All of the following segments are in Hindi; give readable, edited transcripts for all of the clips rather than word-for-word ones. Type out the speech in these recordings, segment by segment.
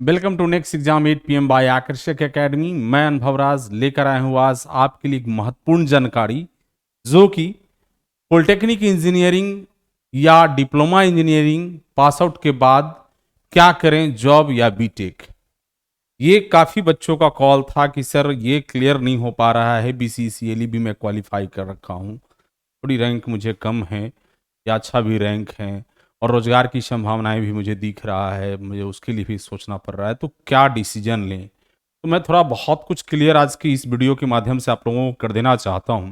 Welcome to next exam 8 PM by Aakarshak academy. मैं अनुभव राज लेकर आया हूँ आज आपके लिए एक महत्वपूर्ण जानकारी, जो कि पॉलिटेक्निक इंजीनियरिंग या डिप्लोमा इंजीनियरिंग पास आउट के बाद क्या करें, जॉब या बीटेक। ये काफ़ी बच्चों का कॉल था कि सर ये क्लियर नहीं हो पा रहा है, BCCLE भी मैं क्वालिफाई कर रखा हूँ, थोड़ी रैंक मुझे कम है या अच्छा भी रैंक है और रोजगार की संभावनाएं भी मुझे दिख रहा है, मुझे उसके लिए भी सोचना पड़ रहा है, तो क्या डिसीजन लें। तो मैं थोड़ा बहुत कुछ क्लियर आज की इस वीडियो के माध्यम से आप लोगों को कर देना चाहता हूं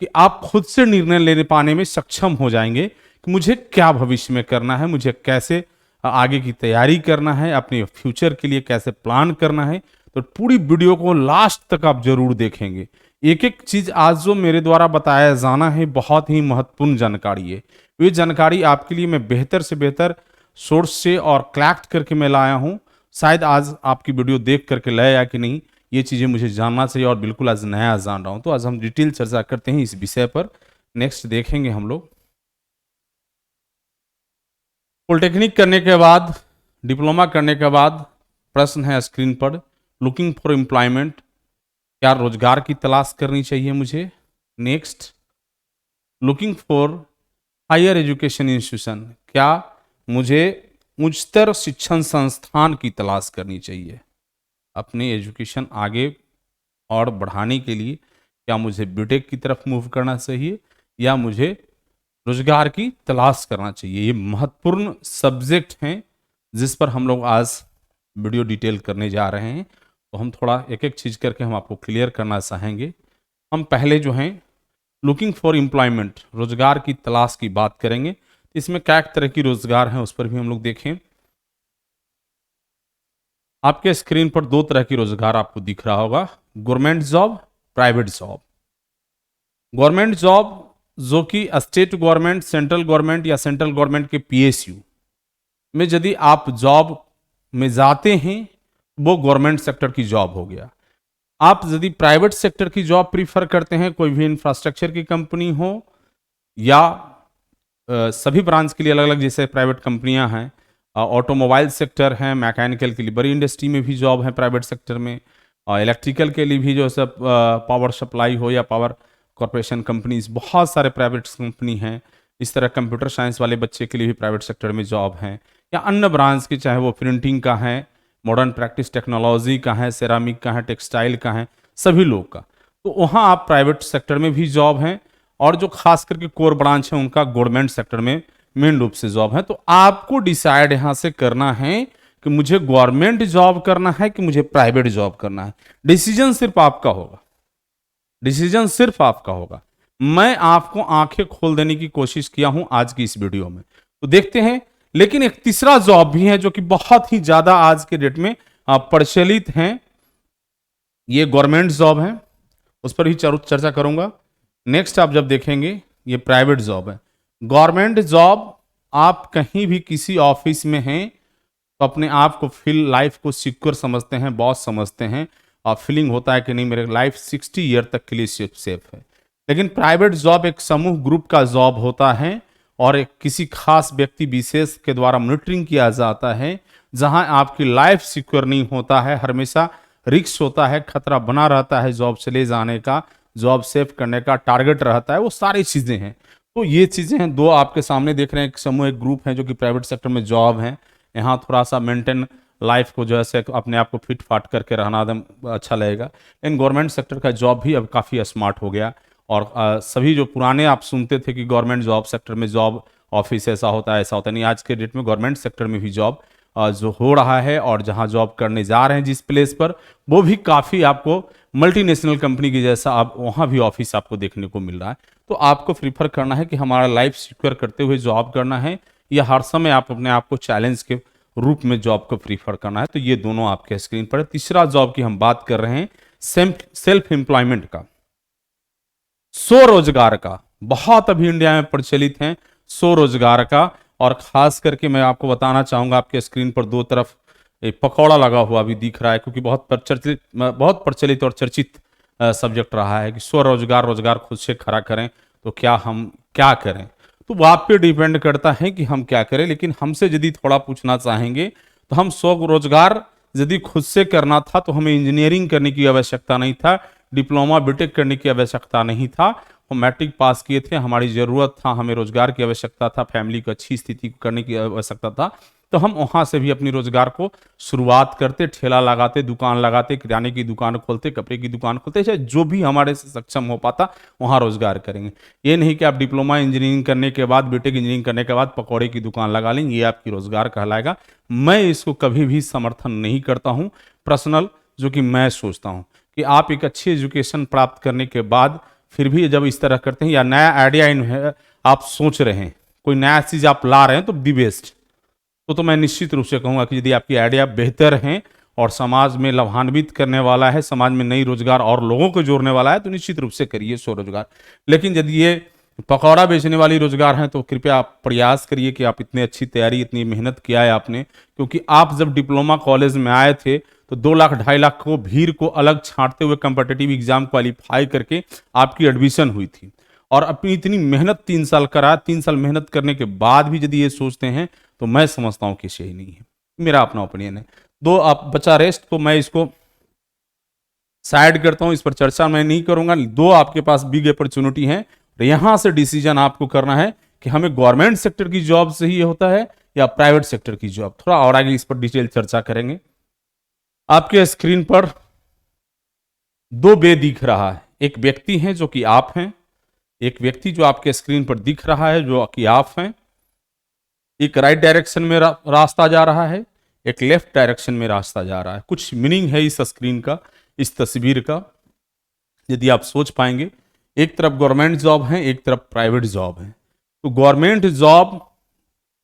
कि आप खुद से निर्णय लेने पाने में सक्षम हो जाएंगे कि मुझे क्या भविष्य में करना है, मुझे कैसे आगे की तैयारी करना है, अपने फ्यूचर के लिए कैसे प्लान करना है। तो पूरी वीडियो को लास्ट तक आप जरूर देखेंगे। एक एक चीज आज जो मेरे द्वारा बताया जाना है बहुत ही महत्वपूर्ण जानकारी है। ये जानकारी आपके लिए मैं बेहतर से बेहतर सोर्स से और कलेक्ट करके मैं लाया हूँ। शायद आज आपकी वीडियो देख करके लाया कि नहीं, ये चीज़ें मुझे जानना चाहिए और बिल्कुल आज नया जान रहा हूँ। तो आज हम डिटेल चर्चा करते हैं इस विषय पर। नेक्स्ट देखेंगे हम लोग। पॉलिटेक्निक करने के बाद, डिप्लोमा करने के बाद प्रश्न है स्क्रीन पर, लुकिंग फॉर एम्प्लॉयमेंट, क्या रोजगार की तलाश करनी चाहिए मुझे। Next, looking for higher education institution, क्या मुझे उच्चतर शिक्षण संस्थान की तलाश करनी चाहिए अपने एजुकेशन आगे और बढ़ाने के लिए। क्या मुझे बीटेक की तरफ मूव करना चाहिए या मुझे रोजगार की तलाश करना चाहिए। ये महत्वपूर्ण सब्जेक्ट हैं जिस पर हम लोग आज वीडियो डिटेल करने जा रहे हैं। तो हम थोड़ा एक एक चीज़ करके हम आपको क्लियर करना चाहेंगे। हम पहले जो हैं लुकिंग फॉर एम्प्लॉयमेंट, रोजगार की तलाश की बात करेंगे। इसमें क्या तरह की रोजगार हैं उस पर भी हम लोग देखें। आपके स्क्रीन पर दो तरह की रोजगार आपको दिख रहा होगा, government job, private job. Government job जो कि स्टेट गवर्नमेंट, सेंट्रल गवर्नमेंट या सेंट्रल गवर्नमेंट के PSU में यदि आप जॉब में जाते हैं, वो गवर्नमेंट सेक्टर की जॉब हो गया। आप यदि प्राइवेट सेक्टर की जॉब प्रीफर करते हैं, कोई भी इंफ्रास्ट्रक्चर की कंपनी हो या सभी ब्रांच के लिए अलग अलग जैसे प्राइवेट कंपनियां हैं, ऑटोमोबाइल सेक्टर है, मैकेनिकल के लिए बड़ी इंडस्ट्री में भी जॉब है प्राइवेट सेक्टर में, इलेक्ट्रिकल के लिए भी जो सब पावर सप्लाई हो या पावर कॉरपोरेशन कंपनीज, बहुत सारे प्राइवेट कंपनी हैं। इस तरह कंप्यूटर साइंस वाले बच्चे के लिए भी प्राइवेट सेक्टर में जॉब है, या अन्य ब्रांच की, चाहे वो प्रिंटिंग का है, मॉडर्न प्रैक्टिस टेक्नोलॉजी का है, सेरामिक का है, टेक्सटाइल का है, सभी लोग का। तो वहाँ आप प्राइवेट सेक्टर में भी जॉब हैं, और जो खास करके कोर ब्रांच है उनका गवर्नमेंट सेक्टर में मेन रूप से जॉब है। तो आपको डिसाइड यहाँ से करना है कि मुझे गवर्नमेंट जॉब करना है कि मुझे प्राइवेट जॉब करना है। डिसीजन सिर्फ आपका होगा, डिसीजन सिर्फ आपका होगा। मैं आपको आंखें खोल देने की कोशिश किया हूं आज की इस वीडियो में। तो देखते हैं। लेकिन एक तीसरा जॉब भी है जो कि बहुत ही ज्यादा आज के डेट में प्रचलित है, ये गवर्नमेंट जॉब है, उस पर भी चर्चा करूंगा। नेक्स्ट आप जब देखेंगे, ये प्राइवेट जॉब है। गवर्नमेंट जॉब, आप कहीं भी किसी ऑफिस में हैं तो अपने आप को फील, लाइफ को सिक्योर समझते हैं, बॉस समझते हैं, और फीलिंग होता है कि नहीं मेरे लाइफ 60 ईयर तक के लिए सेफ है। लेकिन प्राइवेट जॉब एक समूह ग्रुप का जॉब होता है और एक किसी खास व्यक्ति विशेष के द्वारा मॉनिटरिंग किया जाता है, जहां आपकी लाइफ सिक्योर नहीं होता है, हमेशा रिस्क होता है, खतरा बना रहता है, जॉब चले जाने का, जॉब सेव करने का टारगेट रहता है, वो सारी चीजें हैं। तो ये चीजें हैं, दो आपके सामने देख रहे हैं, एक समूह, एक ग्रुप है जो कि प्राइवेट सेक्टर में जॉब है। यहाँ थोड़ा सा मेंटेन लाइफ को जो है अपने आप को फिट फाट करके रहना एकदम अच्छा लगेगा। लेकिन गवर्नमेंट सेक्टर का जॉब भी अब काफ़ी स्मार्ट हो गया, और सभी जो पुराने आप सुनते थे कि गवर्नमेंट जॉब सेक्टर में जॉब ऑफिस ऐसा होता है ऐसा होता है, नहीं, आज के डेट में गवर्नमेंट सेक्टर में भी जॉब जो हो रहा है, और जहाँ जॉब करने जा रहे हैं जिस प्लेस पर, वो भी काफ़ी आपको मल्टीनेशनल कंपनी की जैसा आप वहाँ भी ऑफिस आपको देखने को मिल रहा है। तो आपको प्रीफर करना है कि हमारा लाइफ सिक्योर करते हुए जॉब करना है, या हर समय आप अपने आप को चैलेंज के रूप में जॉब को प्रीफर करना है। तो ये दोनों आपके स्क्रीन पर है। तीसरा जॉब की हम बात कर रहे हैं, सेल्फ एम्प्लॉयमेंट का, स्वरोजगार का। बहुत अभी इंडिया में प्रचलित है स्वरोजगार का, और खास करके मैं आपको बताना चाहूंगा, आपके स्क्रीन पर दो तरफ एक पकौड़ा लगा हुआ भी दिख रहा है, क्योंकि बहुत प्रचलित और चर्चित सब्जेक्ट रहा है कि स्वरोजगार, रोजगार खुद से खड़ा करें, तो क्या हम क्या करें। तो वो आप पे डिपेंड करता है कि हम क्या करें। लेकिन हमसे यदि थोड़ा पूछना चाहेंगे तो हम स्वरोजगार यदि खुद से करना था तो हमें इंजीनियरिंग करने की आवश्यकता नहीं था, डिप्लोमा बीटेक करने की आवश्यकता नहीं था। हम मैट्रिक पास किए थे, हमारी ज़रूरत था, हमें रोजगार की आवश्यकता था, फैमिली को अच्छी स्थिति करने की आवश्यकता था, तो हम वहाँ से भी अपनी रोजगार को शुरुआत करते, ठेला लगाते, दुकान लगाते, किराने की दुकान खोलते, कपड़े की दुकान खोलते, चाहे जो भी हमारे से सक्षम हो पाता वहाँ रोजगार करेंगे। ये नहीं कि आप डिप्लोमा इंजीनियरिंग करने के बाद, बीटेक इंजीनियरिंग करने के बाद पकौड़े की दुकान लगा लेंगे, ये आपकी रोजगार कहलाएगा। मैं इसको कभी भी समर्थन नहीं करता हूँ। पर्सनल जो कि मैं सोचता हूँ कि आप एक अच्छी एजुकेशन प्राप्त करने के बाद फिर भी जब इस तरह करते हैं या नया आइडिया आप सोच रहे हैं, कोई नया चीज़ आप ला रहे हैं, तो दी बेस्ट। तो मैं निश्चित रूप से कहूँगा कि यदि आपकी आइडिया बेहतर हैं और समाज में लाभान्वित करने वाला है, समाज में नई रोजगार और लोगों को जोड़ने वाला है, तो निश्चित रूप से करिए स्वरोजगार। लेकिन यदि ये पकौड़ा बेचने वाली रोजगार हैं तो कृपया आप प्रयास करिए कि आप इतनी अच्छी तैयारी, इतनी मेहनत किया है आपने, क्योंकि आप जब डिप्लोमा कॉलेज में आए थे तो 2 लाख 2.5 लाख को भीड़ को अलग छांटते हुए कम्पिटिटिव एग्जाम क्वालिफाई करके आपकी एडमिशन हुई थी। और अपनी इतनी मेहनत 3 साल करा, 3 साल मेहनत करने के बाद भी यदि ये सोचते हैं तो मैं समझता हूं कि सही नहीं है। मेरा अपना ओपिनियन है। 2 आप बचा रेस्ट, तो मैं इसको साइड करता हूं, इस पर चर्चा मैं नहीं करूंगा। 2 आपके पास बिग अपॉर्चुनिटी है, यहां से डिसीजन आपको करना है कि हमें गवर्नमेंट सेक्टर की जॉब से ही होता है या प्राइवेट सेक्टर की जॉब। थोड़ा और आगे इस पर डिटेल चर्चा करेंगे। आपके स्क्रीन पर 2 बे दिख रहा है। एक व्यक्ति है जो कि आप हैं, एक व्यक्ति जो आपके स्क्रीन पर दिख रहा है जो कि आप हैं। एक राइट डायरेक्शन में रास्ता जा रहा है, एक लेफ्ट डायरेक्शन में रास्ता जा रहा है। कुछ मीनिंग है इस स्क्रीन का, इस तस्वीर का, यदि आप सोच पाएंगे। एक तरफ गवर्नमेंट जॉब है, एक तरफ प्राइवेट जॉब है। तो गवर्नमेंट जॉब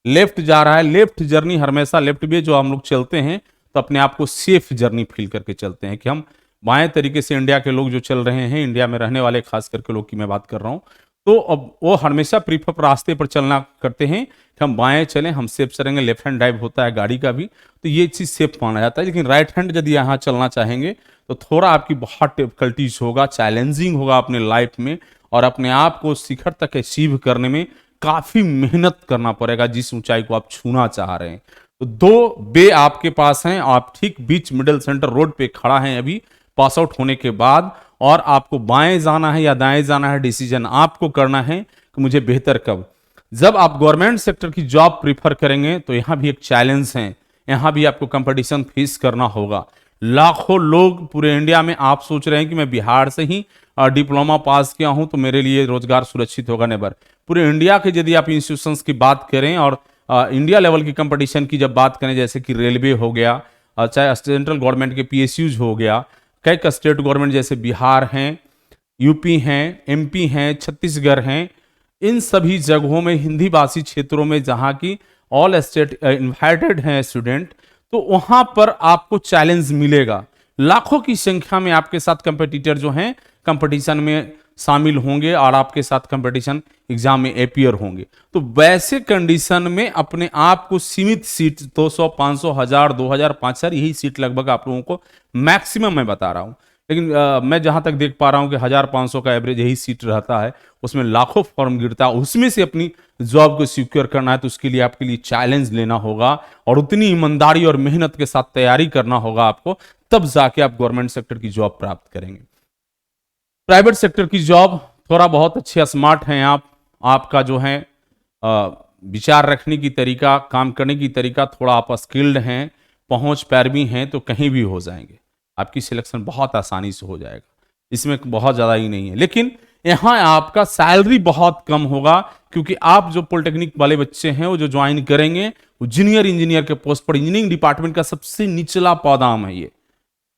लेफ्ट जा रहा है। लेफ्ट जर्नी हमेशा, लेफ्ट वे जो हम लोग चलते हैं तो अपने आप को सेफ जर्नी फील करके चलते हैं कि हम बाएं तरीके से, इंडिया के लोग जो चल रहे हैं, इंडिया में रहने वाले खास करके लोग की मैं बात कर रहा हूं, तो अब वो हमेशा प्रीफर रास्ते पर चलना करते हैं कि हम बाएं चलें, हम सेफ चलेंगे। लेफ्ट हैंड ड्राइव होता है गाड़ी का भी, तो ये चीज़ सेफ माना जाता है। लेकिन राइट हैंड यदि यहाँ चलना चाहेंगे तो थोड़ा आपकी बहुत डिफिकल्टीज होगा, चैलेंजिंग होगा अपने लाइफ में, और अपने आप को शिखर तक अचीव करने में काफ़ी मेहनत करना पड़ेगा जिस ऊंचाई को आप छूना चाह रहे हैं। तो 2 बे आपके पास हैं, आप ठीक बीच मिडिल सेंटर रोड पे खड़ा हैं अभी पास आउट होने के बाद, और आपको बाएं जाना है या दाएं जाना है, डिसीजन आपको करना है कि मुझे बेहतर कब। जब आप गवर्नमेंट सेक्टर की जॉब प्रीफर करेंगे तो यहां भी एक चैलेंज है, यहां भी आपको कंपटीशन फेस करना होगा। लाखों लोग पूरे इंडिया में, आप सोच रहे हैं कि मैं बिहार से ही डिप्लोमा पास किया हूं तो मेरे लिए रोजगार सुरक्षित होगा, नेवर। पूरे इंडिया के यदि आप इंस्टीट्यूशंस की बात करें और इंडिया लेवल की कंपटीशन की जब बात करें, जैसे कि रेलवे हो गया, चाहे सेंट्रल गवर्नमेंट के PSUs हो गया, कई स्टेट गवर्नमेंट जैसे बिहार हैं, यूपी हैं, MP हैं, छत्तीसगढ़ हैं, इन सभी जगहों में हिंदी भाषी क्षेत्रों में जहाँ की ऑल स्टेट इन्वाइटेड हैं स्टूडेंट, तो वहाँ पर आपको चैलेंज मिलेगा। लाखों की संख्या में आपके साथ कंपटीटर जो हैं कंपटीशन में शामिल होंगे और आपके साथ कंपटीशन एग्जाम में अपीयर होंगे। तो वैसे कंडीशन में अपने आप को सीमित सीट, 200, 500, 1000, 2000, 5000, यही सीट लगभग आप लोगों को मैक्सिमम मैं बता रहा हूं। लेकिन मैं जहां तक देख पा रहा हूं कि 1000-500 का एवरेज यही सीट रहता है, उसमें लाखों फॉर्म गिरता है, उसमें से अपनी जॉब को सिक्योर करना है। तो उसके लिए आपके लिए चैलेंज लेना होगा और उतनी ईमानदारी और मेहनत के साथ तैयारी करना होगा आपको, तब जाके आप गवर्नमेंट सेक्टर की जॉब प्राप्त करेंगे। प्राइवेट सेक्टर की जॉब थोड़ा बहुत अच्छे स्मार्ट हैं आप, आपका जो है विचार रखने की तरीका, काम करने की तरीका, थोड़ा आप स्किल्ड हैं, पहुंच पैरवी हैं, तो कहीं भी हो जाएंगे, आपकी सिलेक्शन बहुत आसानी से हो जाएगा, इसमें बहुत ज़्यादा ही नहीं है। लेकिन यहाँ आपका सैलरी बहुत कम होगा, क्योंकि आप जो पॉलिटेक्निक वाले बच्चे हैं वो जो ज्वाइन करेंगे वो जूनियर इंजीनियर के पोस्ट पर, इंजीनियरिंग डिपार्टमेंट का सबसे निचला पदाम है, ये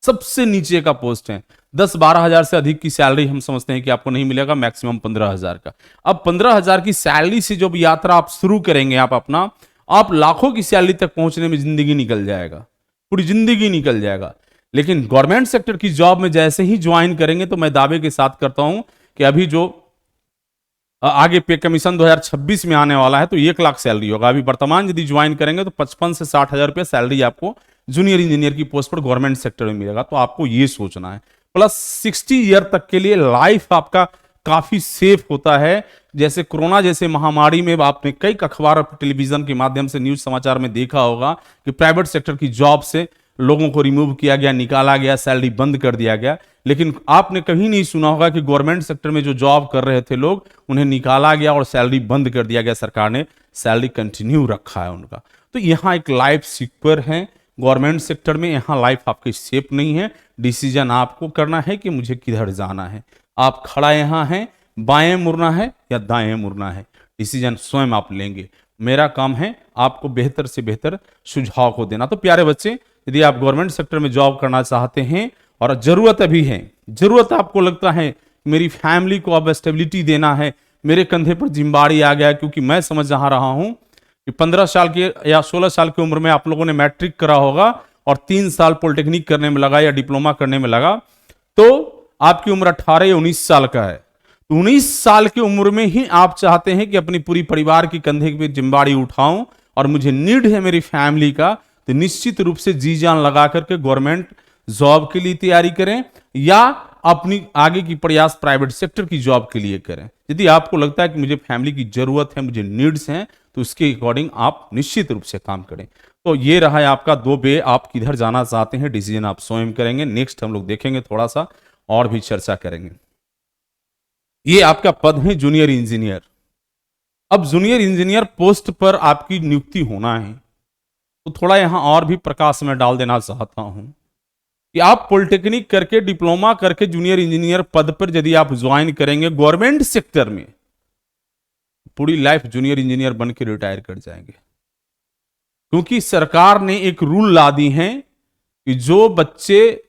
सबसे नीचे का पोस्ट है। 10-12 हजार से अधिक की सैलरी हम समझते हैं कि आपको नहीं मिलेगा, मैक्सिमम 15 हजार का। अब 15 हजार की सैलरी से जब यात्रा आप शुरू करेंगे आप लाखों की सैलरी तक पहुंचने में जिंदगी निकल जाएगा, पूरी जिंदगी निकल जाएगा। लेकिन गवर्नमेंट सेक्टर की जॉब में जैसे ही ज्वाइन करेंगे तो मैं दावे के साथ करता हूं कि अभी जो आगे पे कमीशन 2026 में आने वाला है तो 1 लाख सैलरी होगा। अभी वर्तमान यदि ज्वाइन करेंगे तो 55 से 60 हजार रुपया सैलरी आपको जूनियर इंजीनियर की पोस्ट पर गवर्नमेंट सेक्टर में मिलेगा। तो आपको ये सोचना है, प्लस 60 ईयर तक के लिए लाइफ आपका काफी सेफ होता है। जैसे कोरोना जैसे महामारी में आपने कई अखबार और टेलीविजन के माध्यम से न्यूज समाचार में देखा होगा कि प्राइवेट सेक्टर की जॉब से लोगों को रिमूव किया गया, निकाला गया, सैलरी बंद कर दिया गया। लेकिन आपने कभी नहीं सुना होगा कि गवर्नमेंट सेक्टर में जो जॉब कर रहे थे लोग, उन्हें निकाला गया और सैलरी बंद कर दिया गया, सरकार ने सैलरी कंटिन्यू रखा है उनका। तो यहाँ एक लाइफ सिक्योर है गवर्नमेंट सेक्टर में, यहाँ लाइफ आपकी सेफ नहीं है। डिसीजन आपको करना है कि मुझे किधर जाना है। आप खड़ा यहाँ हैं, बाएं मुड़ना है या दाएं मुड़ना है, डिसीजन स्वयं आप लेंगे। मेरा काम है आपको बेहतर से बेहतर सुझाव को देना। तो प्यारे बच्चे, यदि आप गवर्नमेंट सेक्टर में जॉब करना चाहते हैं और जरूरत अभी है, जरूरत आपको लगता है मेरी फैमिली को अब स्टेबिलिटी देना है, मेरे कंधे पर जिम्मेदारी आ गया, क्योंकि मैं समझ रहा हूं कि 15 साल की या 16 साल की उम्र में आप लोगों ने मैट्रिक करा होगा और 3 साल पॉलिटेक्निक करने में लगा या डिप्लोमा करने में लगा, तो आपकी उम्र 18 या 19 साल का है। 19 साल की उम्र में ही आप चाहते हैं कि अपनी पूरी परिवार की कंधे पे जिम्मेदारी उठाऊं और मुझे नीड है मेरी फैमिली का, तो निश्चित रूप से जी जान लगा करके गवर्नमेंट जॉब के लिए तैयारी करें या अपनी आगे की प्रयास प्राइवेट सेक्टर की जॉब के लिए करें। यदि आपको लगता है कि मुझे फैमिली की जरूरत है, मुझे नीड्स हैं, तो उसके अकॉर्डिंग आप निश्चित रूप से काम करें। तो ये रहा है आपका 2 वे, आप किधर जाना चाहते हैं, डिसीजन आप स्वयं करेंगे। नेक्स्ट हम लोग देखेंगे, थोड़ा सा और भी चर्चा करेंगे। ये आपका पद है जूनियर इंजीनियर। अब जूनियर इंजीनियर पोस्ट पर आपकी नियुक्ति होना है, तो थोड़ा यहां और भी प्रकाश में डाल देना चाहता हूं कि आप पॉलिटेक्निक करके, डिप्लोमा करके जूनियर इंजीनियर पद पर यदि आप ज्वाइन करेंगे गवर्नमेंट सेक्टर में, पूरी लाइफ जूनियर इंजीनियर बन के रिटायर कर जाएंगे। क्योंकि सरकार ने एक रूल ला दी है कि जो बच्चे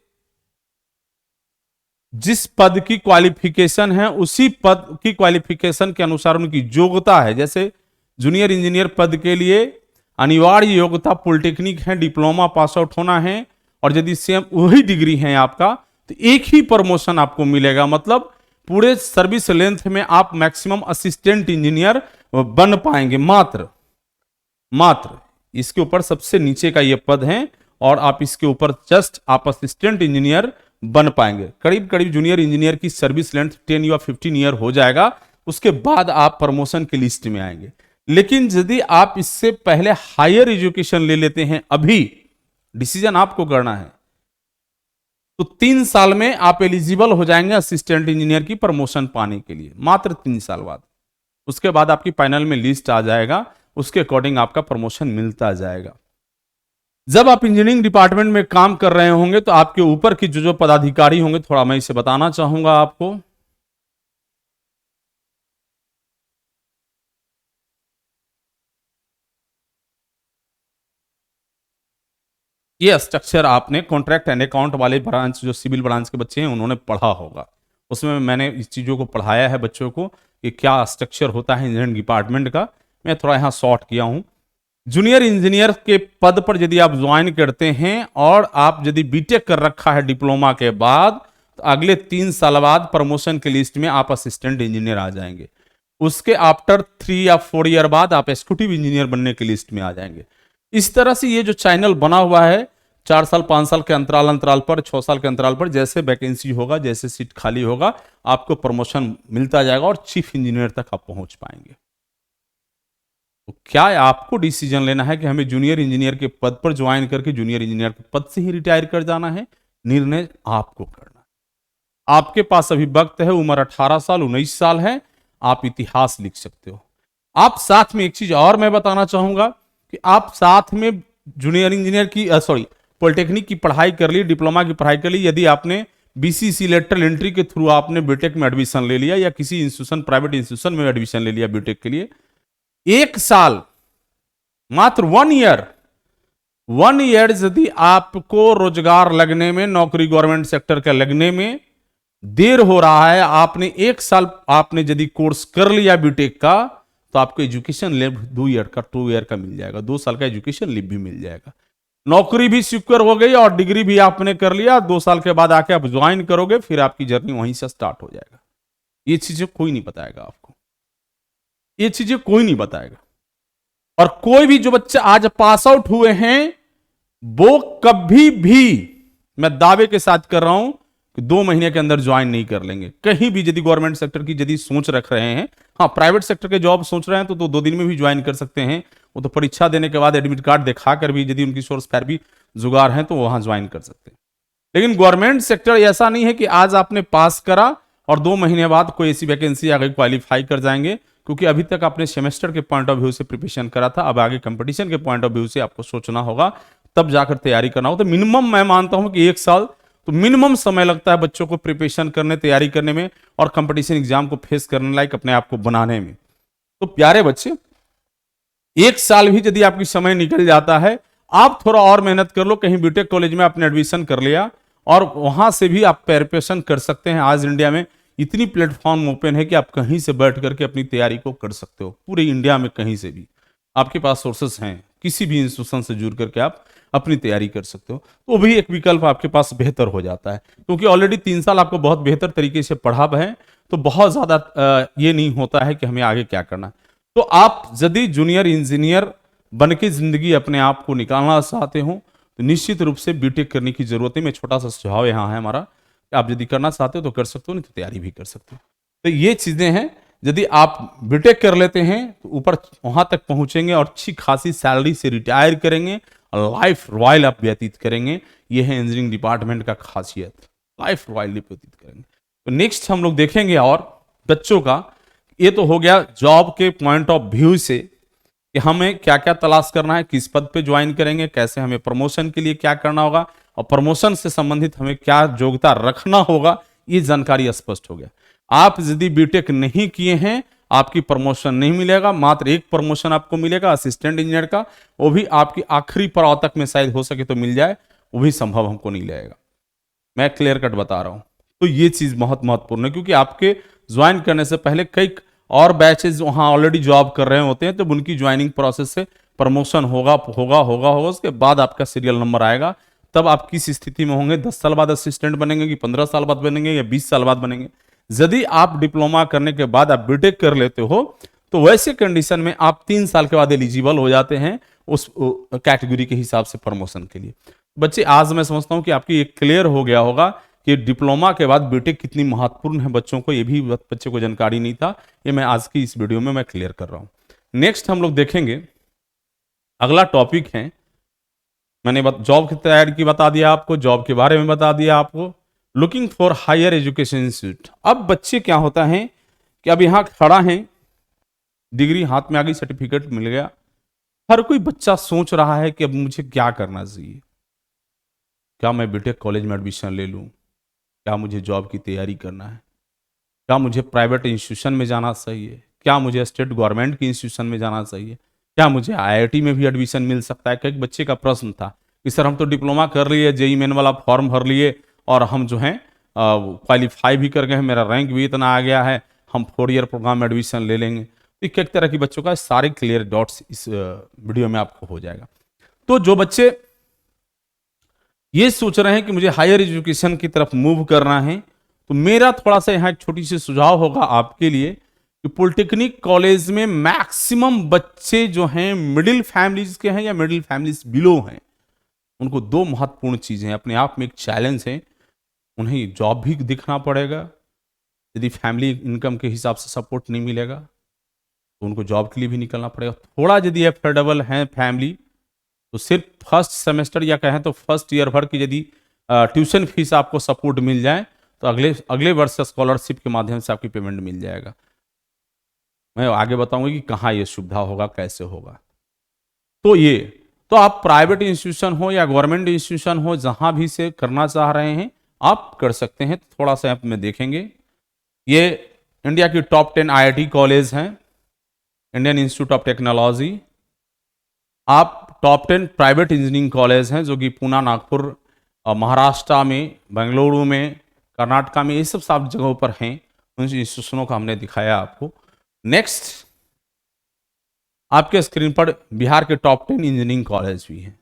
जिस पद की क्वालिफिकेशन है, उसी पद की क्वालिफिकेशन के अनुसार उनकी योग्यता है। जैसे जूनियर इंजीनियर पद के लिए अनिवार्य योग्यता पॉलिटेक्निक है, डिप्लोमा पास आउट होना है, और यदि सेम वही डिग्री है आपका, तो एक ही प्रमोशन आपको मिलेगा। मतलब पूरे सर्विस लेंथ में आप मैक्सिमम असिस्टेंट इंजीनियर बन पाएंगे, मात्र इसके ऊपर सबसे नीचे का ये पद है, और आप इसके ऊपर जस्ट आप असिस्टेंट इंजीनियर बन पाएंगे। करीब करीब जूनियर इंजीनियर की सर्विस लेंथ 10 या 15 ईयर हो जाएगा, उसके बाद आप प्रमोशन की लिस्ट में आएंगे। लेकिन यदि आप इससे पहले हायर एजुकेशन ले लेते हैं, अभी डिसीजन आपको करना है, तो 3 साल में आप एलिजिबल हो जाएंगे असिस्टेंट इंजीनियर की प्रमोशन पाने के लिए, मात्र 3 साल बाद। उसके बाद आपकी फाइनल में लिस्ट आ जाएगा, उसके अकॉर्डिंग आपका प्रमोशन मिलता जाएगा। जब आप इंजीनियरिंग डिपार्टमेंट में काम कर रहे होंगे, तो आपके ऊपर की जो पदाधिकारी होंगे, थोड़ा मैं इसे बताना चाहूंगा आपको। ये स्ट्रक्चर आपने कॉन्ट्रैक्ट एंड अकाउंट वाले ब्रांच, जो सिविल ब्रांच के बच्चे हैं, उन्होंने पढ़ा होगा। उसमें मैंने इस चीज़ों को पढ़ाया है बच्चों को कि क्या स्ट्रक्चर होता है इंजीनियरिंग डिपार्टमेंट का। मैं थोड़ा यहाँ शॉर्ट किया हूँ। जूनियर इंजीनियर के पद पर यदि आप ज्वाइन करते हैं और आप यदि बीटेक कर रखा है डिप्लोमा के बाद, तो अगले 3 साल बाद प्रमोशन की लिस्ट में आप असिस्टेंट इंजीनियर आ जाएंगे। उसके आफ्टर 3 या 4 ईयर बाद आप एग्जीक्यूटिव इंजीनियर बनने की लिस्ट में आ जाएंगे। इस तरह से ये जो चैनल बना हुआ है, 4 साल 5 साल के अंतराल पर, 6 साल के अंतराल पर, जैसे वैकेंसी होगा, जैसे सीट खाली होगा, आपको प्रमोशन मिलता जाएगा और चीफ इंजीनियर तक आप पहुंच पाएंगे। तो क्या आपको डिसीजन लेना है कि हमें जूनियर इंजीनियर के पद पर ज्वाइन करके जूनियर इंजीनियर के पद से ही रिटायर कर जाना है? निर्णय आपको करना है। आपके पास अभी वक्त है, उम्र 18 साल 19 साल है, आप इतिहास लिख सकते हो। आप साथ में एक चीज और मैं बताना चाहूंगा कि आप साथ में जूनियर इंजीनियर की पॉलिटेक्निक की पढ़ाई कर ली, डिप्लोमा की पढ़ाई कर ली, यदि आपने बीसीसी लेटरल एंट्री के थ्रू आपने बीटेक में एडमिशन ले लिया या किसी इंस्टीट्यूशन, प्राइवेट इंस्टीट्यूशन में एडमिशन ले लिया बीटेक के लिए, 1 साल, मात्र 1 ईयर यदि आपको रोजगार लगने में, नौकरी गवर्नमेंट सेक्टर का लगने में देर हो रहा है, आपने 1 साल आपने यदि कोर्स कर लिया बीटेक का, तो आपको एजुकेशन लीव 2 ईयर का मिल जाएगा, 2 साल का एजुकेशन लीव भी मिल जाएगा। नौकरी भी सिक्योर हो गई और डिग्री भी आपने कर लिया, 2 साल के बाद आके आप ज्वाइन करोगे, फिर आपकी जर्नी वहीं से स्टार्ट हो जाएगा। ये चीजें कोई नहीं बताएगा आपको, ये चीजें कोई नहीं बताएगा। और कोई भी जो बच्चे आज पास आउट हुए हैं, वो कभी भी, मैं दावे के साथ कर रहा हूं कि 2 महीने के अंदर ज्वाइन नहीं कर लेंगे कहीं भी। यदि गवर्नमेंट सेक्टर की यदि सोच रख रहे हैं, हाँ प्राइवेट सेक्टर के जॉब सोच रहे हैं, तो 2 दिन में भी ज्वाइन कर सकते हैं। वो तो परीक्षा देने के बाद एडमिट कार्ड दिखा कर भी, यदि उनकी सोर्स पैरवी जुगाड़ है तो वहां ज्वाइन कर सकते हैं। लेकिन गवर्नमेंट सेक्टर ऐसा नहीं है कि आज आपने पास करा और 2 महीने बाद कोई ऐसी वैकेंसी आ गई क्वालिफाई कर जाएंगे, क्योंकि अभी तक आपने सेमेस्टर के पॉइंट ऑफ व्यू से प्रिपरेशन करा था, अब आगे कंपटीशन के पॉइंट ऑफ व्यू से आपको सोचना होगा, तब जाकर तैयारी करना हो। तो मिनिमम मैं मानता हूं कि 1 साल तो मिनिमम समय लगता है बच्चों को प्रिपरेशन करने, तैयारी करने में और कंपटीशन एग्जाम को फेस करने लायक अपने आप को बनाने में। तो प्यारे बच्चे, 1 साल भी यदि आपकी समय निकल जाता है, आप थोड़ा और मेहनत कर लो, कहीं बीटेक कॉलेज में आपने एडमिशन कर लिया और वहां से भी आप प्रिपरेशन कर सकते हैं। आज इंडिया में इतनी प्लेटफॉर्म ओपन है कि आप कहीं से बैठ करके अपनी तैयारी को कर सकते हो, पूरे इंडिया में कहीं से भी आपके पास सोर्सेस हैं, किसी भी इंस्टीट्यूशन से जुड़ करके आप अपनी तैयारी कर सकते हो। तो भी एक विकल्प आपके पास बेहतर हो जाता है, क्योंकि ऑलरेडी 3 साल आपको बहुत बेहतर तरीके से पढ़ा है, तो बहुत ज्यादा ये नहीं होता है कि हमें आगे क्या करना है। तो आप यदि जूनियर इंजीनियर बन के जिंदगी अपने आप को निकालना चाहते हो तो निश्चित रूप से बीटेक करने की जरूरत है। मैं छोटा सा सुझाव यहाँ है हमारा, आप यदि करना चाहते हो तो कर सकते हो, नहीं तो तैयारी भी कर सकते हो। तो ये चीजें हैं, यदि आप बीटेक कर लेते हैं तो ऊपर वहां तक पहुंचेंगे और अच्छी खासी सैलरी से रिटायर करेंगे और लाइफ रॉयल आप व्यतीत करेंगे। ये है इंजीनियरिंग डिपार्टमेंट का खासियत, लाइफ रॉयली व्यतीत करेंगे। तो नेक्स्ट हम लोग देखेंगे और बच्चों का, ये तो हो गया जॉब के पॉइंट ऑफ व्यू से कि हमें क्या क्या तलाश करना है, किस पद पे ज्वाइन करेंगे, कैसे हमें प्रमोशन के लिए क्या करना होगा और प्रमोशन से संबंधित हमें क्या योग्यता रखना होगा, ये जानकारी स्पष्ट हो गया। आप यदि बीटेक नहीं किए हैं, आपकी प्रमोशन नहीं मिलेगा, मात्र एक प्रमोशन आपको मिलेगा असिस्टेंट इंजीनियर का, वो भी आपकी आखिरी पड़ाव तक में शायद हो सके तो मिल जाए, वो भी संभव हमको नहीं लगेगा। मैं क्लियर कट बता रहा हूं। तो ये चीज बहुत महत्वपूर्ण है, क्योंकि आपके ज्वाइन करने से पहले कई और बैचेज वहां ऑलरेडी जॉब कर रहे होते हैं, तो उनकी ज्वाइनिंग प्रोसेस से प्रमोशन होगा होगा होगा होगा उसके बाद आपका सीरियल नंबर आएगा। तब आप किस स्थिति में होंगे, 10 साल बाद असिस्टेंट बनेंगे कि 15 साल बाद बनेंगे या 20 साल बाद बनेंगे। यदि आप डिप्लोमा करने के बाद आप बीटेक कर लेते हो तो वैसे कंडीशन में आप 3 साल के बाद एलिजिबल हो जाते हैं उस कैटेगरी के हिसाब से प्रमोशन के लिए। बच्चे, आज मैं समझता हूं कि आपकी एक क्लियर हो गया होगा कि डिप्लोमा के बाद बीटेक कितनी महत्वपूर्ण है बच्चों को, ये भी बच्चे को जानकारी नहीं था। ये मैं आज की इस वीडियो में मैं क्लियर कर रहा हूं। नेक्स्ट हम लोग देखेंगे, अगला टॉपिक है, मैंने जॉब की तैयारी की बता दिया आपको, जॉब के बारे में बता दिया आपको, looking for higher education institute. अब बच्चे क्या होता है कि अब यहां खड़ा है, डिग्री हाथ में आ गई, सर्टिफिकेट मिल गया, हर कोई बच्चा सोच रहा है कि अब मुझे क्या करना चाहिए, क्या मैं बीटेक कॉलेज में एडमिशन ले लूं, क्या मुझे जॉब की तैयारी करना है, क्या मुझे प्राइवेट इंस्टीट्यूशन में जाना चाहिए, क्या मुझे स्टेट गवर्नमेंट की इंस्टीट्यूशन में जाना चाहिए, क्या मुझे आईआईटी में भी एडमिशन मिल सकता है। कई बच्चे का प्रश्न था कि सर हम तो डिप्लोमा कर लिए, जेईई मेन वाला फॉर्म भर लिए और हम जो है क्वालिफाई भी कर गए हैं, मेरा रैंक भी इतना आ गया है, हम 4 ईयर प्रोग्राम में एडमिशन ले लेंगे। तो एक तरह की बच्चों का सारे क्लियर डॉट्स इस वीडियो में आपको हो जाएगा। तो जो बच्चे ये सोच रहे हैं कि मुझे हायर एजुकेशन की तरफ मूव करना है, तो मेरा थोड़ा सा यहाँ एक छोटी सी सुझाव होगा आपके लिए कि पॉलिटेक्निक कॉलेज में मैक्सिमम बच्चे जो हैं मिडिल फैमिलीज के हैं या मिडिल फैमिलीज बिलो हैं। उनको 2 महत्वपूर्ण चीजें अपने आप में एक चैलेंज है, उन्हें जॉब भी दिखना पड़ेगा, यदि फैमिली इनकम के हिसाब से सपोर्ट नहीं मिलेगा तो उनको जॉब के लिए भी निकलना पड़ेगा। थोड़ा यदि एफोर्डेबल है फैमिली तो सिर्फ फर्स्ट सेमेस्टर या कहें तो फर्स्ट ईयर भर की यदि ट्यूशन फीस आपको सपोर्ट मिल जाए तो अगले वर्ष स्कॉलरशिप के माध्यम से आपकी पेमेंट मिल जाएगा। मैं आगे बताऊंगा कि कहाँ ये सुविधा होगा, कैसे होगा। तो आप प्राइवेट इंस्टीट्यूशन हो या गवर्नमेंट इंस्टीट्यूशन हो, जहां भी से करना चाह रहे हैं आप कर सकते हैं। तो थोड़ा सा आप में देखेंगे, ये इंडिया की टॉप 10 आईआईटी कॉलेज हैं, इंडियन इंस्टीट्यूट ऑफ टेक्नोलॉजी, आप टॉप 10 प्राइवेट इंजीनियरिंग कॉलेज हैं जो कि पूना, नागपुर, महाराष्ट्र में, बेंगलुरु में, कर्नाटका में, ये सब जगहों पर हैं। उन इंस्टीट्यूशनों का हमने दिखाया आपको। नेक्स्ट आपके स्क्रीन पर बिहार के टॉप 10 इंजीनियरिंग कॉलेज भी हैं,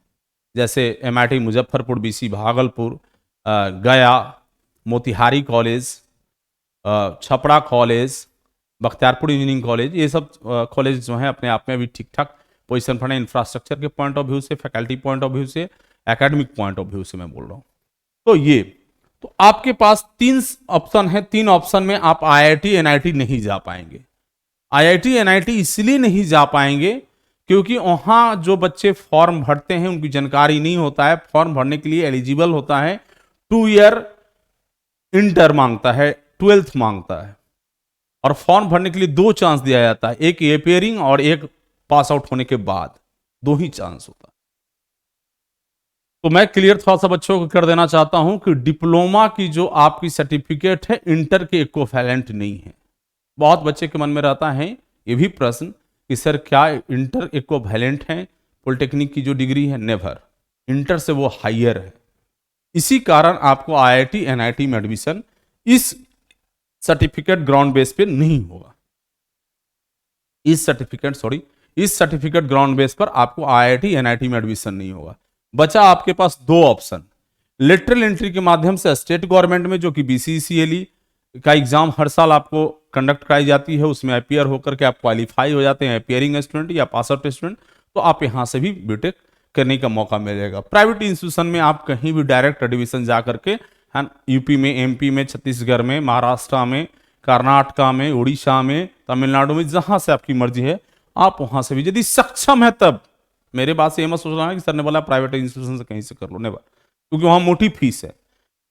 जैसे एमआईटी मुजफ्फरपुर, बीसी भागलपुर, गया, Motihari college, Chhapra college, Bakhtiyarpur engineering college. ये सब कॉलेज जो हैं अपने आप में अभी ठीक ठाक पोजीशन पर है, इंफ्रास्ट्रक्चर के पॉइंट ऑफ व्यू से, फैकल्टी पॉइंट ऑफ व्यू से, एकेडमिक पॉइंट ऑफ व्यू से मैं बोल रहा हूँ। तो आपके पास 3 ऑप्शन है, 3 ऑप्शन में आप आईआईटी एनआईटी नहीं जा पाएंगे। आईआईटी एनआईटी इसलिए नहीं जा पाएंगे क्योंकि वहां जो बच्चे फॉर्म भरते हैं उनकी जानकारी नहीं होता है। फॉर्म भरने के लिए एलिजिबल होता है 2 ईयर इंटर मांगता है, 12th मांगता है, और फॉर्म भरने के लिए 2 चांस दिया जाता है, एक अपियरिंग और एक पास आउट होने के बाद, 2 ही चांस होता है। तो मैं क्लियर थोड़ा सा बच्चों को कर देना चाहता हूं कि डिप्लोमा की जो आपकी सर्टिफिकेट है इंटर के इक्विवेलेंट नहीं है। बहुत बच्चे के मन में रहता है ये भी प्रश्न कि सर क्या इंटर इक्विवेलेंट है पॉलिटेक्निक की जो डिग्री है? नेवर, इंटर से वो हायर है। इसी कारण आपको आईआईटी एनआईटी में एडमिशन इस सर्टिफिकेट ग्राउंड बेस पे नहीं होगा। इस सर्टिफिकेट ग्राउंड बेस पर आपको आईआईटी एनआईटी में एडमिशन नहीं होगा। बचा आपके पास 2 ऑप्शन, लेटरल एंट्री के माध्यम से स्टेट गवर्नमेंट में, जो कि बीसीसीएलई का एग्जाम हर साल आपको कंडक्ट कराई जाती है, उसमें अपियर होकर के आप क्वालिफाई हो जाते हैं, अपियरिंग स्टूडेंट या पास आउट स्टूडेंट, तो आप यहां से भी बीटेक करने का मौका मिलेगा। प्राइवेट इंस्टीट्यूशन में आप कहीं भी डायरेक्ट एडमिशन जा करके, यूपी में, एमपी में, छत्तीसगढ़ में, महाराष्ट्र में, कर्नाटका में, उड़ीसा में, तमिलनाडु में, जहां से आपकी मर्जी है आप वहां से भी यदि सक्षम है तब। मेरे बात से ये मत सोचना है कि सर ने बोला प्राइवेट इंस्टीट्यूशन से कहीं से कर लो, नेवर, क्योंकि वहां मोटी फीस है।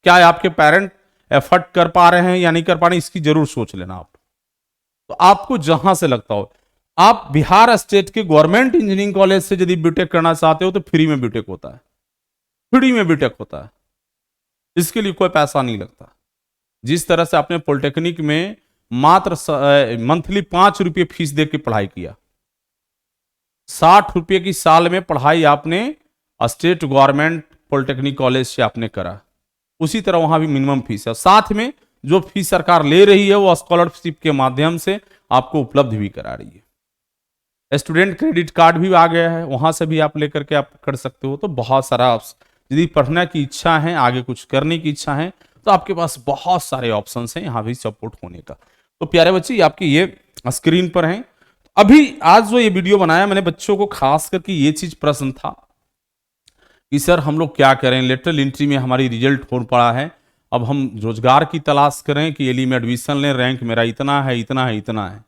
क्या आपके पेरेंट एफर्ट कर पा रहे हैं या नहीं कर पा रहे हैं, इसकी जरूर सोच लेना आप। तो आपको जहां से लगता हो, आप बिहार स्टेट के गवर्नमेंट इंजीनियरिंग कॉलेज से यदि बीटेक करना चाहते हो तो फ्री में बीटेक होता है, फ्री में बीटेक होता है, इसके लिए कोई पैसा नहीं लगता। जिस तरह से आपने पॉलिटेक्निक में मात्र मंथली 5 रुपये फीस दे के पढ़ाई किया, 60 रुपये की साल में पढ़ाई आपने स्टेट गवर्नमेंट पॉलिटेक्निक कॉलेज से आपने करा, उसी तरह वहां भी मिनिमम फीस है। साथ में जो फीस सरकार ले रही है वो स्कॉलरशिप के माध्यम से आपको उपलब्ध भी करा रही है। स्टूडेंट क्रेडिट कार्ड भी आ गया है, वहां से भी आप लेकर के आप कर सकते हो। तो बहुत सारा, यदि पढ़ने की इच्छा है, आगे कुछ करने की इच्छा है, तो आपके पास बहुत सारे ऑप्शन हैं यहाँ भी सपोर्ट होने का। तो प्यारे बच्चे, आपकी ये स्क्रीन पर हैं। अभी आज जो ये वीडियो बनाया मैंने, बच्चों को खास करके ये चीज प्रश्न था कि सर हम लोग क्या करें, लेटरल एंट्री में हमारी रिजल्ट हो पड़ा है, अब हम रोजगार की तलाश करें कि एली में एडमिशन लें, रैंक मेरा इतना है, इतना है, इतना है।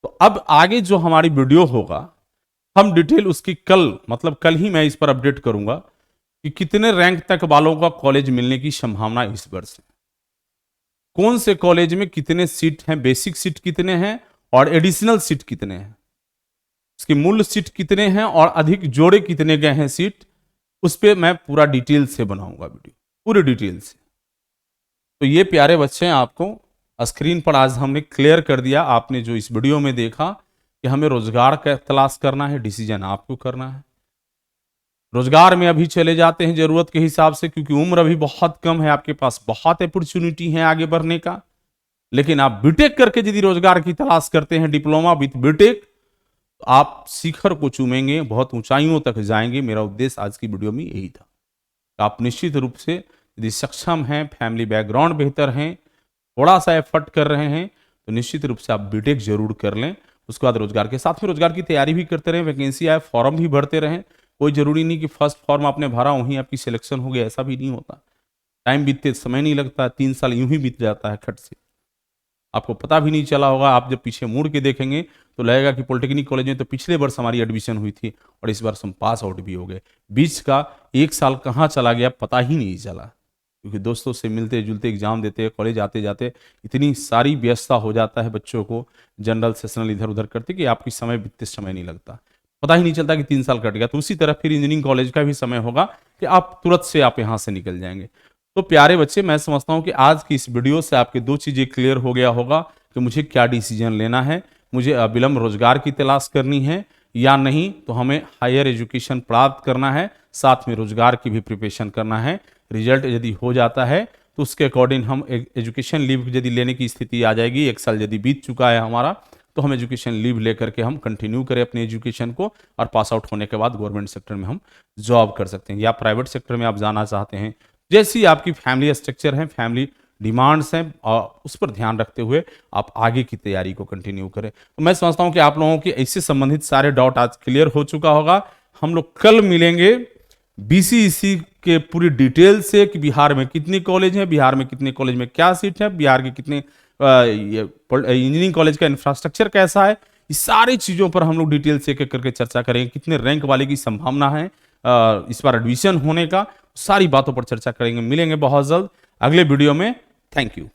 तो अब आगे जो हमारी वीडियो होगा, हम डिटेल उसकी कल ही मैं इस पर अपडेट करूंगा कि कितने रैंक तक वालों का कॉलेज मिलने की संभावना इस वर्ष है, कौन से कॉलेज में कितने सीट हैं, बेसिक सीट कितने हैं और एडिशनल सीट कितने हैं, इसके मूल सीट कितने हैं और अधिक जोड़े कितने गए हैं सीट, उस पर मैं पूरा डिटेल से बनाऊंगा वीडियो, पूरी डिटेल से। तो ये प्यारे बच्चे आपको स्क्रीन पर आज हमने क्लियर कर दिया। आपने जो इस वीडियो में देखा कि हमें रोजगार का तलाश करना है, डिसीजन आपको करना है। रोजगार में अभी चले जाते हैं जरूरत के हिसाब से, क्योंकि उम्र अभी बहुत कम है, आपके पास बहुत अपॉर्चुनिटी है आगे बढ़ने का। लेकिन आप बीटेक करके यदि रोजगार की तलाश करते हैं, डिप्लोमा विथ बीटेक, तो आप शिखर को चूमेंगे, बहुत ऊंचाइयों तक जाएंगे। मेरा उद्देश्य आज की वीडियो में यही था। आप निश्चित रूप से यदि सक्षम हैं, फैमिली बैकग्राउंड बेहतर हैं, थोड़ा सा एफर्ट कर रहे हैं, तो निश्चित रूप से आप बीटेक जरूर कर लें। उसके बाद रोजगार के साथ में रोजगार की तैयारी भी करते रहें, वैकेंसी आए फॉर्म भी भरते रहें। कोई जरूरी नहीं कि फर्स्ट फॉर्म आपने भरा वहीं आपकी सिलेक्शन हो गया, ऐसा भी नहीं होता। टाइम बीतते समय नहीं लगता, 3 साल यूं ही बीत जाता है खट से, आपको पता भी नहीं चला होगा। आप जब पीछे मुड़ के देखेंगे तो लगेगा कि पॉलिटेक्निक कॉलेज में तो पिछले वर्ष हमारी एडमिशन हुई थी और इस वर्ष हम पास आउट भी हो गए। बीच का 1 साल कहाँ चला गया पता ही नहीं चला, क्योंकि दोस्तों से मिलते जुलते, एग्जाम देते, कॉलेज आते जाते इतनी सारी व्यस्तता हो जाता है बच्चों को, जनरल सेशनल इधर उधर करते कि आपकी समय बीतते समय नहीं लगता, पता ही नहीं चलता कि 3 साल कट गया। तो उसी तरह फिर इंजीनियरिंग कॉलेज का भी समय होगा कि आप तुरंत से आप यहाँ से निकल जाएंगे। तो प्यारे बच्चे, मैं समझता हूँ कि आज की इस वीडियो से आपके 2 चीज़ें क्लियर हो गया होगा कि मुझे क्या डिसीजन लेना है, मुझे अविलंब रोजगार की तलाश करनी है या नहीं, तो हमें हायर एजुकेशन प्राप्त करना है, साथ में रोजगार की भी प्रिपरेशन करना है। रिजल्ट यदि हो जाता है तो उसके अकॉर्डिंग हम एजुकेशन लीव यदि लेने की स्थिति आ जाएगी, 1 साल यदि बीत चुका है हमारा, तो हम एजुकेशन लीव लेकर के हम कंटिन्यू करें अपने एजुकेशन को, और पास आउट होने के बाद गवर्नमेंट सेक्टर में हम जॉब कर सकते हैं, या प्राइवेट सेक्टर में आप जाना चाहते हैं, जैसी आपकी फैमिली स्ट्रक्चर है, फैमिली डिमांड्स हैं, और उस पर ध्यान रखते हुए आप आगे की तैयारी को कंटिन्यू करें। तो मैं समझता हूं कि आप लोगों के इससे संबंधित सारे डाउट आज क्लियर हो चुका होगा। हम लोग कल मिलेंगे बीसीईसी के पूरी डिटेल से कि बिहार में कितने कॉलेज हैं, बिहार में कितने कॉलेज में क्या सीट है, बिहार के कितने इंजीनियरिंग कॉलेज का इंफ्रास्ट्रक्चर कैसा है, इस सारी चीज़ों पर हम लोग डिटेल से एक एक करके चर्चा करेंगे, कितने रैंक वाले की संभावना है इस बार एडमिशन होने का, सारी बातों पर चर्चा करेंगे। मिलेंगे बहुत जल्द अगले वीडियो में। Thank you.